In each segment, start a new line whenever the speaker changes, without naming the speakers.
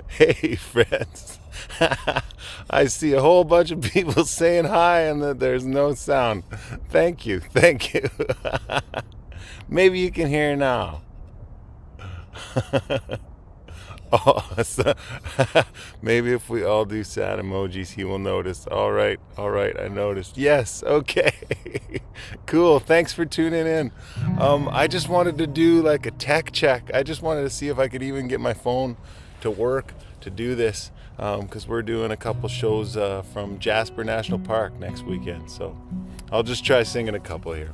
Hey, friends. I see a whole bunch of people saying hi and that there's no sound. Thank you. Thank you. Maybe you can hear now. Oh, so maybe if we all do sad emojis, he will notice. All right, I noticed. Yes, okay. Cool. Thanks for tuning in. I just wanted to do like a tech check. I just wanted to see if I could even get my phone to work to do this because we're doing a couple shows from Jasper National Park next weekend. So I'll just try singing a couple here.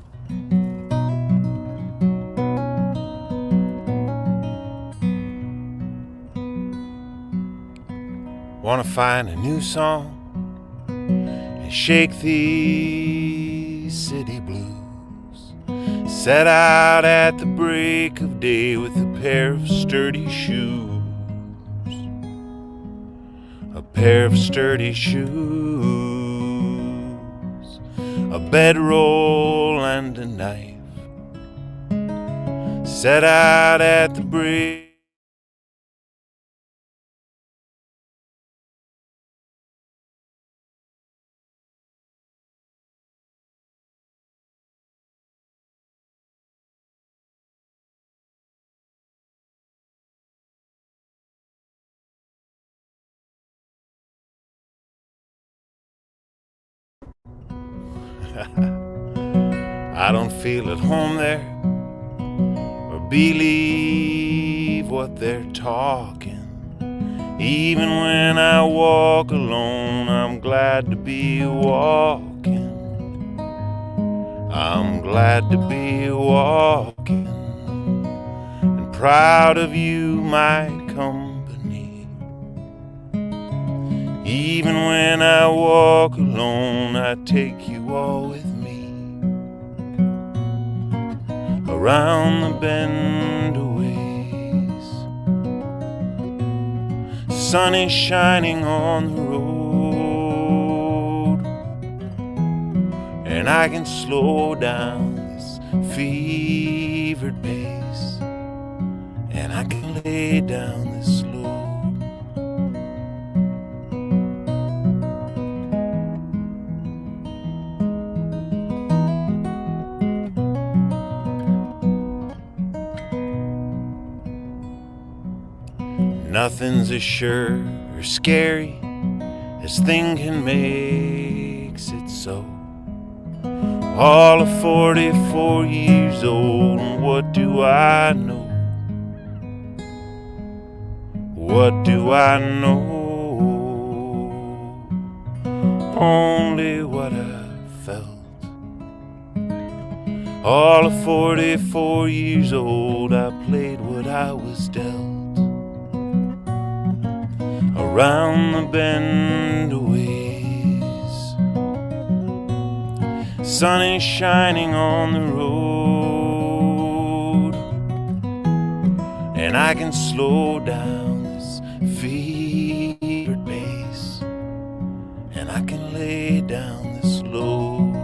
Wanna find a new song and shake these city blues. Set out at the break of day with a pair of sturdy shoes. A pair of sturdy shoes. A bedroll and a knife. Set out at the break. I don't feel at home there or believe what they're talking. Even when I walk alone, I'm glad to be walking. I'm glad to be walking and proud of you, my company. Even when I walk alone, I take you all with me. Around the bend a ways, sun is shining on the road, and I can slow down this fevered pace, and I can lay down this load. Nothing's as sure or scary as thinking makes it so. All of 44 years old, and what do I know? What do I know? Only what I felt. All of 44 years old, I played what I was dealt. Around the bend a ways, sun is shining on the road, and I can slow down this fevered pace, and I can lay down this load.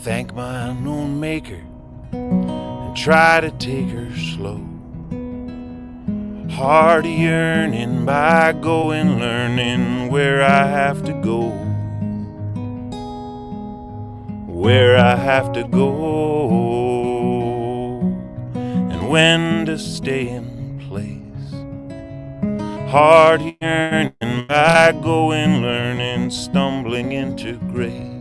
Thank my unknown maker and try to take her slow. Heart yearning by going, learning where I have to go. Where I have to go, and when to stay in place. Heart yearning by going, learning, stumbling into grace.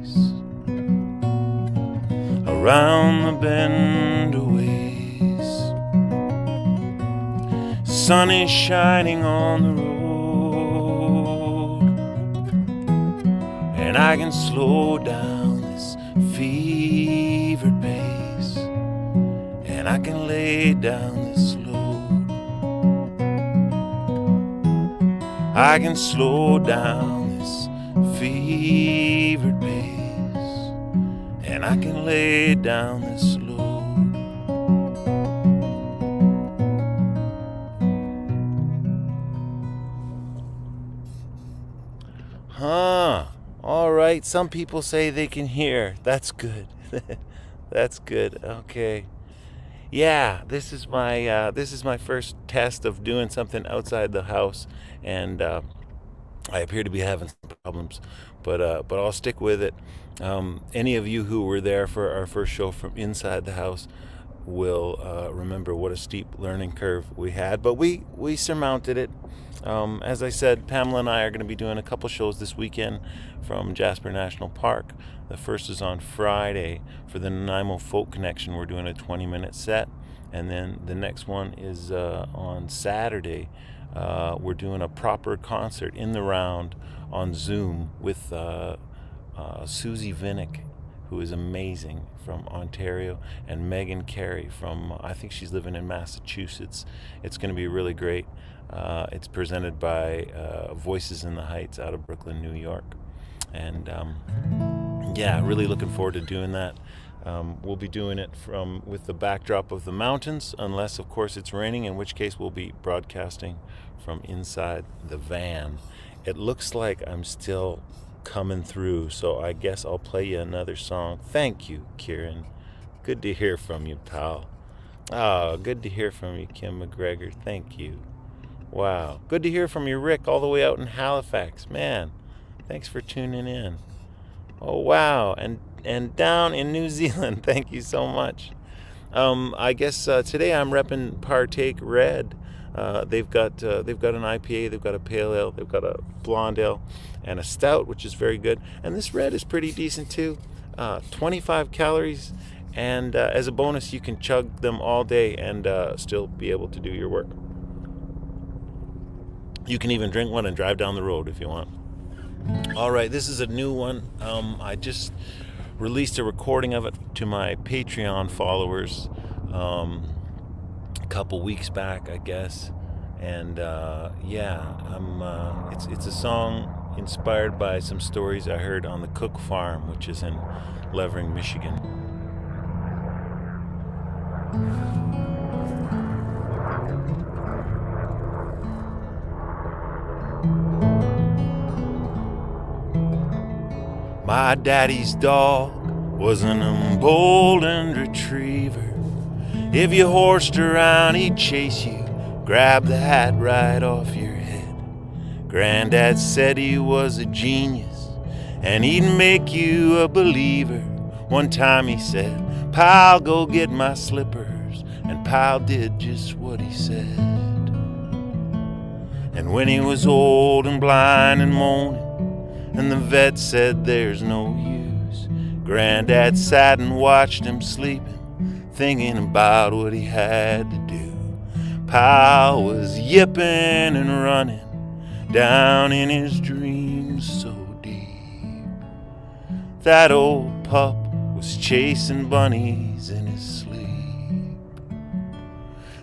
Around the bend a ways, sun is shining on the road, and I can slow down this fevered pace, and I can lay lay down this load. I can slow down this fevered pace, and I can lay down this load. Huh. All right. Some people say they can hear. That's good. That's good. Okay. Yeah, this is my first test of doing something outside the house, and I appear to be having some problems, but I'll stick with it. Any of you who were there for our first show from inside the house will remember what a steep learning curve we had, but we surmounted it. As I said, Pamela and I are going to be doing a couple shows this weekend from Jasper National Park. The first is on Friday for the Nanaimo Folk Connection. We're doing a 20-minute set, and then the next one is on Saturday. We're doing a proper concert in the round on Zoom with Susie Vinnick, who is amazing, from Ontario, and Megan Carey from, I think she's living in Massachusetts. It's going to be really great. It's presented by Voices in the Heights out of Brooklyn, New York. And yeah, really looking forward to doing that. We'll be doing it with the backdrop of the mountains, unless of course it's raining, in which case we'll be broadcasting from inside the van. It looks like I'm still coming through, so I guess I'll play you another song. Thank you, Kieran. Good to hear from you, pal. Oh, good to hear from you, Kim McGregor. Thank you. Wow. Good to hear from you, Rick, all the way out in Halifax. Man, thanks for tuning in. Oh, wow. And down in New Zealand, thank you so much. I guess today I'm repping Partake Red. They've got an IPA, they've got a pale ale, they've got a blonde ale, and a stout, which is very good. And this red is pretty decent too. 25 calories, and as a bonus, you can chug them all day and still be able to do your work. You can even drink one and drive down the road if you want. All right, this is a new one. I just released a recording of it to my Patreon followers a couple weeks back, I guess. And it's a song inspired by some stories I heard on the Cook Farm, which is in Levering, Michigan. My daddy's dog was an emboldened retriever. If you horsed around, he'd chase you, grab the hat right off your head. Granddad said he was a genius, and he'd make you a believer. One time he said, "Pal, go get my slippers," and Pal did just what he said. And when he was old and blind and moaning, and the vet said there's no use, Granddad sat and watched him sleeping, thinking about what he had to do. Pal was yipping and running down in his dreams so deep. That old pup was chasing bunnies in his sleep.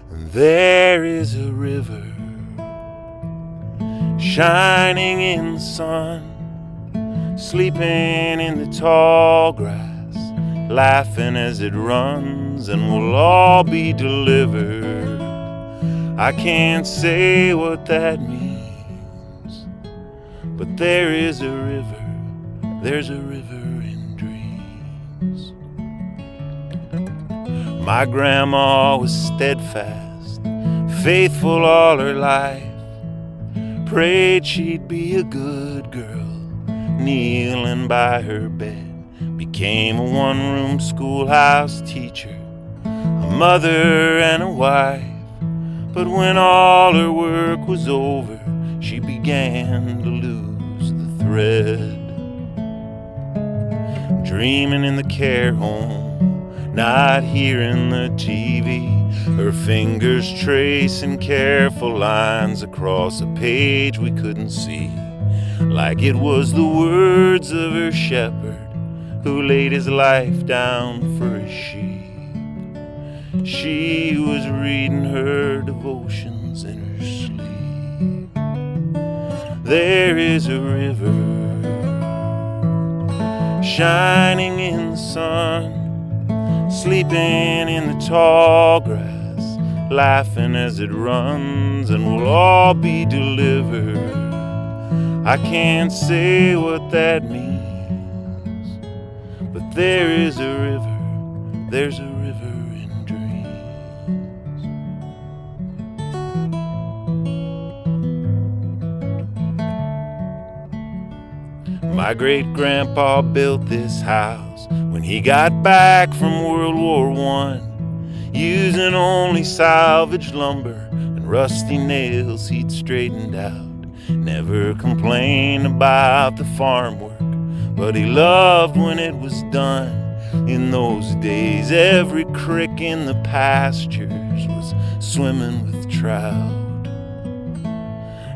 And there is a river shining in the sun, sleeping in the tall grass, laughing as it runs, and we'll all be delivered. I can't say what that means, but there is a river, there's a river in dreams. My grandma was steadfast, faithful all her life, prayed she'd be a good girl, kneeling by her bed, became a one-room schoolhouse teacher, a mother and a wife. But when all her work was over, she began to lose the thread. Dreaming in the care home, not hearing the TV, her fingers tracing careful lines across a page we couldn't see, like it was the words of her shepherd who laid his life down for his sheep. She was reading her devotions in her sleep. There is a river shining in the sun, sleeping in the tall grass, laughing as it runs, and we'll all be delivered. I can't say what that means, but there is a river, there's a river in dreams. My great-grandpa built this house when he got back from World War I, using only salvaged lumber and rusty nails he'd straightened out. Never complained about the farm work, but he loved when it was done. In those days, every crick in the pastures was swimming with trout.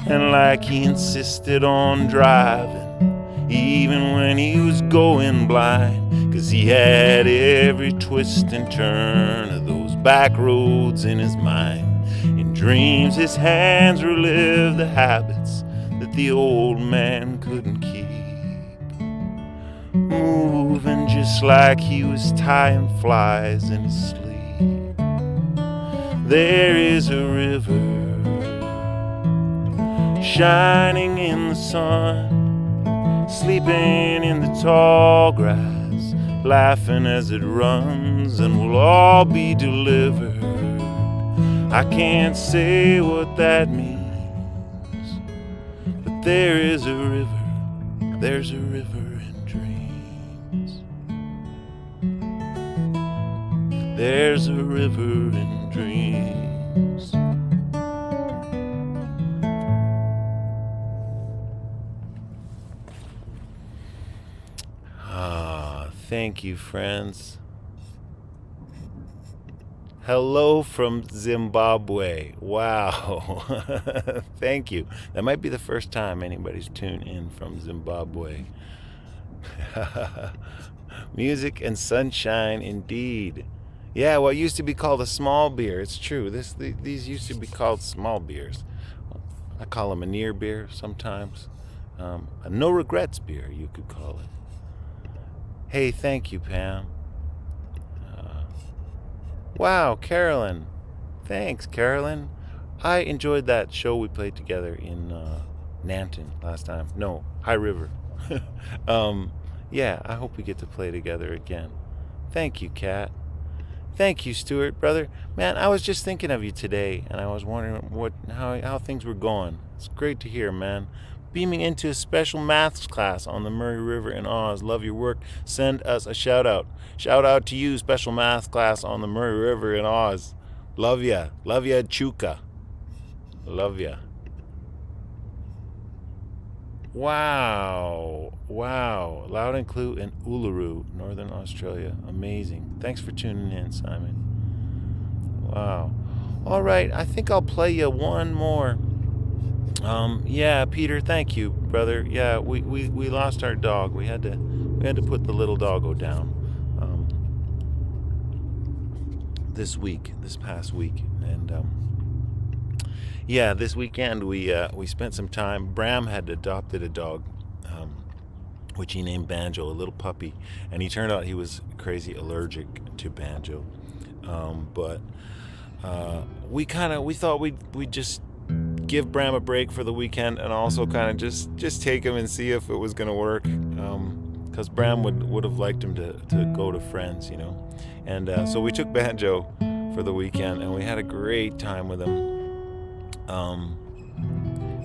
And like he insisted on driving, even when he was going blind, 'cause he had every twist and turn of those back roads in his mind. In dreams, his hands relived the habits that the old man couldn't keep, moving just like he was tying flies in his sleep. There is a river shining in the sun, sleeping in the tall grass, laughing as it runs, and we'll all be delivered. I can't say what that means, but there is a river, there's a river in dreams. There's a river in dreams. Thank you, friends. Hello from Zimbabwe. Wow. Thank you. That might be the first time anybody's tuned in from Zimbabwe. Music and sunshine, indeed. Yeah, what used to be called a small beer. It's true. These used to be called small beers. I call them a near beer sometimes. A no regrets beer, you could call it. Hey, thank you, Pam. Wow, Carolyn. Thanks, Carolyn. I enjoyed that show we played together in Nanton last time. No, High River. Yeah, I hope we get to play together again. Thank you, Kat. Thank you, Stuart, brother. Man, I was just thinking of you today, and I was wondering how things were going. It's great to hear, man. Beaming into a special maths class on the Murray River in Oz. Love your work. Send us a shout out. Shout out to you, special maths class on the Murray River in Oz. Love ya. Love ya, Chuka. Love ya. Wow. Wow. Loud and Clue in Uluru, Northern Australia. Amazing. Thanks for tuning in, Simon. Wow. All right. I think I'll play you one more. Yeah, Peter, thank you, brother. Yeah, we lost our dog. We had to put the little doggo down this past week, and yeah, this weekend we spent some time. Bram had adopted a dog, which he named Banjo, a little puppy, and he turned out he was crazy allergic to Banjo, but we thought we'd just give Bram a break for the weekend, and also kind of just take him and see if it was going to work, because Bram would have liked him to go to friends, you know. And so we took Banjo for the weekend, and we had a great time with him.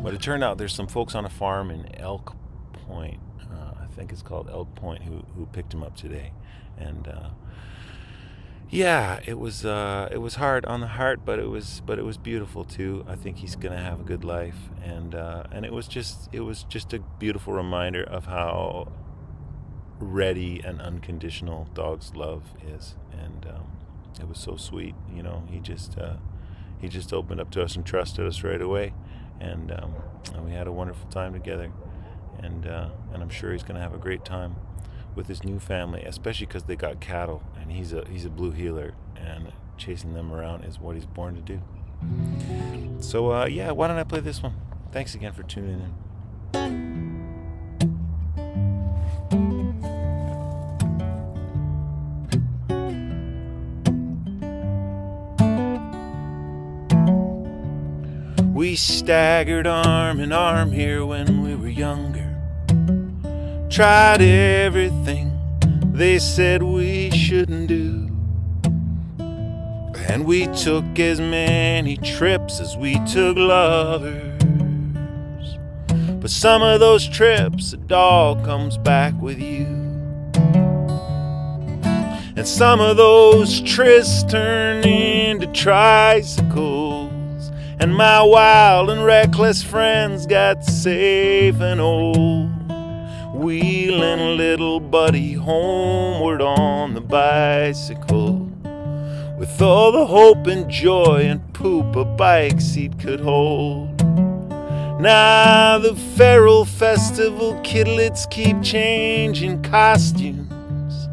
But it turned out there's some folks on a farm in Elk Point, I think it's called Elk Point, who picked him up today. And yeah, it was hard on the heart, but it was beautiful too. I think he's gonna have a good life, and it was just a beautiful reminder of how ready and unconditional dogs' love is, and it was so sweet. You know, he just opened up to us and trusted us right away, and we had a wonderful time together, and I'm sure he's gonna have a great time with his new family, especially because they got cattle, and he's a blue heeler, and chasing them around is what he's born to do. So, yeah, why don't I play this one? Thanks again for tuning in. We staggered arm in arm here when we were younger. Tried everything they said we shouldn't do. And we took as many trips as we took lovers. But some of those trips, a dog comes back with you. And some of those trysts turn into tricycles. And my wild and reckless friends got safe and old, wheeling little buddy homeward on the bicycle, with all the hope and joy and poop a bike seat could hold. Now the feral festival kidlets keep changing costumes.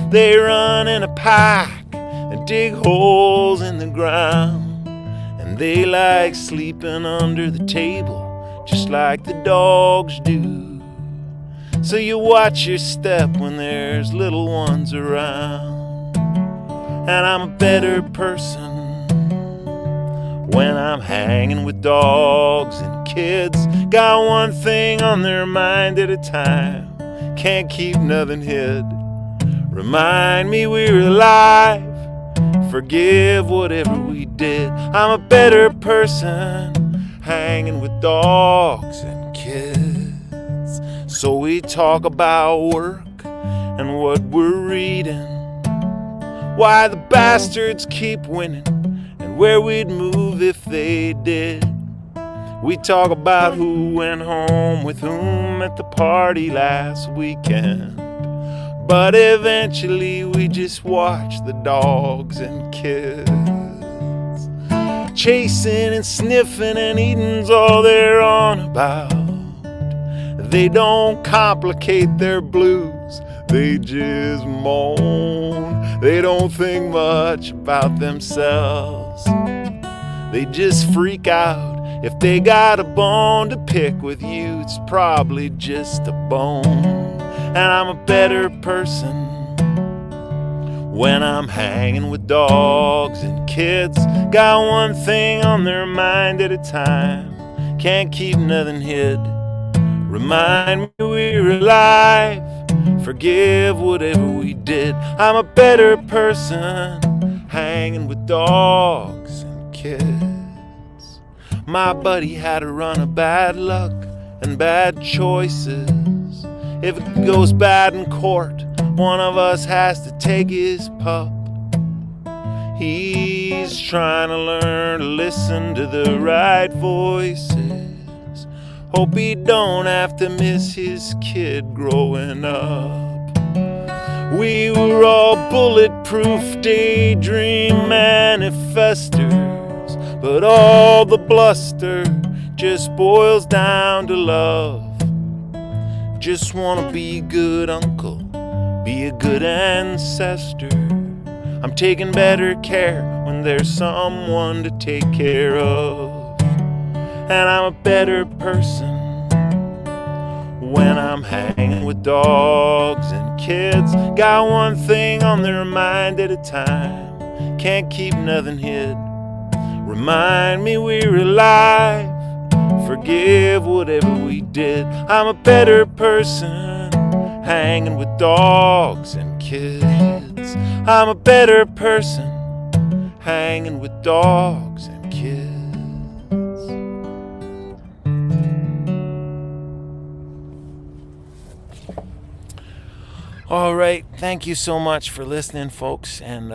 They run in a pack and dig holes in the ground. And they like sleeping under the table, just like the dogs do. So you watch your step when there's little ones around. And I'm a better person when I'm hanging with dogs and kids. Got one thing on their mind at a time, can't keep nothing hid. Remind me we're alive, forgive whatever we did. I'm a better person hanging with dogs and kids. So we talk about work and what we're reading, why the bastards keep winning, and where we'd move if they did. We talk about who went home with whom at the party last weekend. But eventually we just watch the dogs and kids. Chasing and sniffing and eating's all they're on about. They don't complicate their blues, they just moan. They don't think much about themselves, they just freak out. If they got a bone to pick with you, it's probably just a bone. And I'm a better person when I'm hanging with dogs and kids. Got one thing on their mind at a time, can't keep nothing hid. Remind me we're alive, forgive whatever we did. I'm a better person hanging with dogs and kids. My buddy had a run of bad luck and bad choices. If it goes bad in court, one of us has to take his pup. He's trying to learn to listen to the right voices. Hope he don't have to miss his kid growing up. We were all bulletproof daydream manifestors, but all the bluster just boils down to love. Just wanna be a good uncle, be a good ancestor. I'm taking better care when there's someone to take care of. And I'm a better person when I'm hanging with dogs and kids. Got one thing on their mind at a time, can't keep nothing hid. Remind me we're alive, forgive whatever we did. I'm a better person hanging with dogs and kids. I'm a better person hanging with dogs and kids. All right, thank you so much for listening, folks, and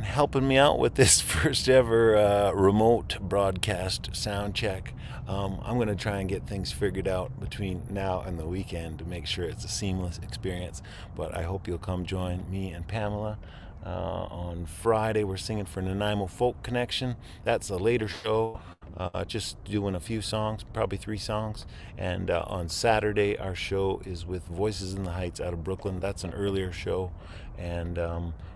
helping me out with this first ever remote broadcast sound check. I'm going to try and get things figured out between now and the weekend to make sure it's a seamless experience. But I hope you'll come join me and Pamela on Friday. We're singing for Nanaimo Folk Connection. That's a later show. just doing a few songs, probably 3 songs. And on Saturday, our show is with Voices in the Heights out of Brooklyn. That's an earlier show. And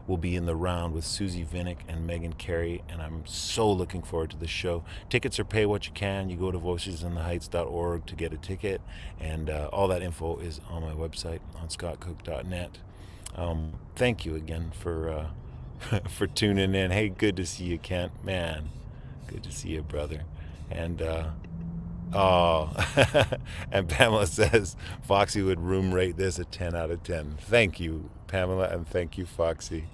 we'll be in the round with Susie Vinnick and Megan Carey. And I'm so looking forward to the show. Tickets are pay what you can. You go to voicesintheheights.org to get a ticket. And all that info is on my website on scottcook.net. Thank you again for for tuning in. Hey, good to see you, Kent. Man, good to see you, brother. And oh, and Pamela says Foxy would room rate this a 10 out of 10. Thank you, Pamela, and thank you, Foxy.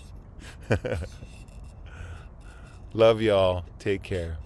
Love y'all. Take care.